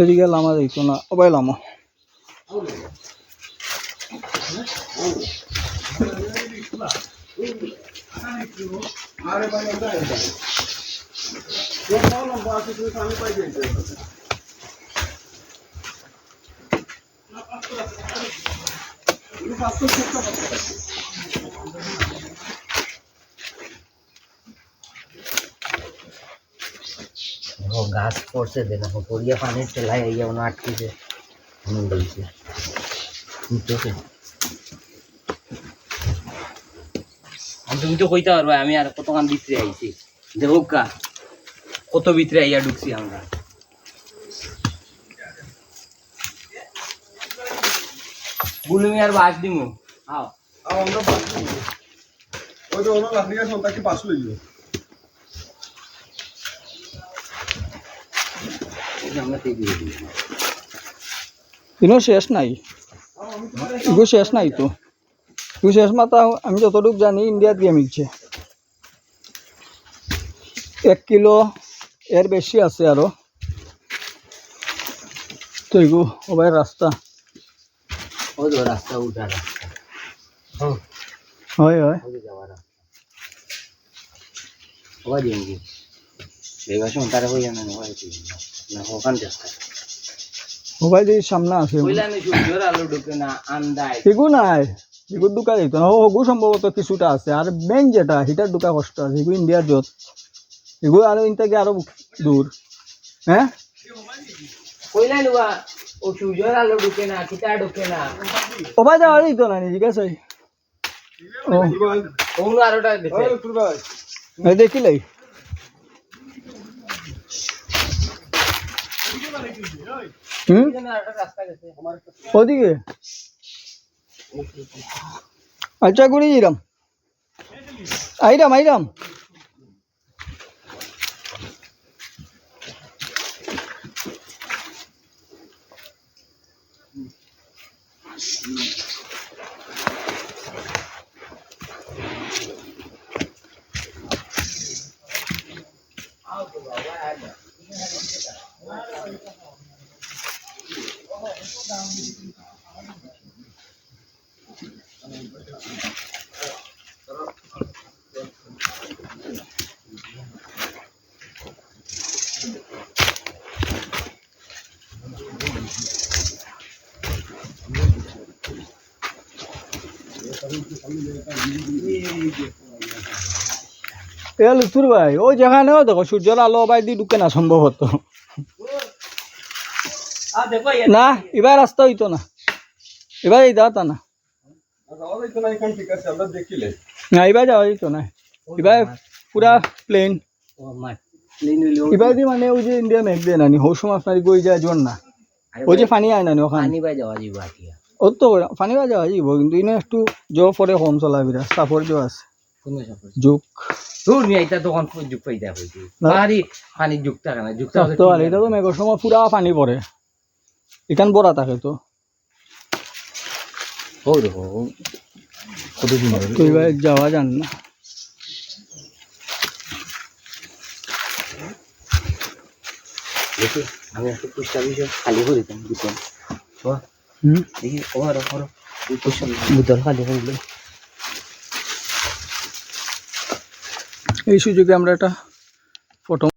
এদিকে লামা যাইতো না ওবাই লামা घास पड़से देना हो पोरिया पानी चलाए ये उन आटकी से हम गई से तो से हम তুমি তো কইতা পারবা আমি আর কত কাম ভিতরে আইছি দেখো কা কত ভিতরে আইয়া ঢুকছি আমরা বুলুমি আর বাস দিমু আও আও আমরা বাস দিমু ওই যে ওরা লাফিয়া সন্তা কি পাস লইও ইনো শেষ নাই ইগো শেষ নাই তো ইগো শেষ মাতা আমি যতটুকু জানি ইন্ডিয়াত গিয়ে মিলছে 1 কিলো এর বেশি আছে আরো তো ইগো ওবাই রাস্তা ওই যে রাস্তা উঠা রাস্তা হয় হয় ওই যাওয়ার ওই দিনকি বেগাশন তারা হই না ওই না ওখান যাচ্ছে ওবাই যে সামনে আছে কইলানে সূর্যের আলো ঢুকে না আন্দায় ইগো নাই ইগো ঢুকা যাইতো না ওগো সম্ভবত কিছুটা আছে আর মেইন যেটা হিটার ঢুকা কষ্ট আছে ইগো ইন্ডিয়ার যত ইগো আরো ইনটাকে আরো দূর হ্যাঁ কইলানে ও সূর্যের আলো ঢুকে না কিটা ঢুকে না ওবাই যাওয়া যাইতো না ঠিক আছে ও ওগুলো আরোটা দেখে এই দেখিলাই রাস্তা গেছে ওদিকে আচ্ছা গুড়ি যাইরাম আইরাম এ লুতুর ভাই ওই যেখানেও দেখো সূর্যের আলো বাই দিয়ে ঢুকে না সম্ভবত না এবার রাস্তা হইতো না এবার এই দাঁতা না না এবার যাওয়া যেত না এবার পুরা প্লেন এবার দিয়ে মানে ওই যে ইন্ডিয়া মেঘ দিয়ে নানি হৌসুম আপনার গই যায় জোর না ওই যে পানি আয় নানি ওখানে ও তো পানি বাই যাওয়া যাইব কিন্তু ইনে একটু জো পরে কম চলা বিরা সাপর জো আছে যুগ এটা তখন যুগ পাইতা হইছে পানি পানি যুগ থাকে না যুগ থাকে তো আর এটা তো মেঘের সময় পুরা পানি পড়ে এখান বড়া থাকে তো ও দেখো কতদিন তো এবার যাওয়া যান না দেখি আমি একটু পুষ্টা বিষয় খালি করে দিতাম বুঝলাম দেখি ওর বুতল খালি করলো এই সুযোগে আমরা একটা ফটো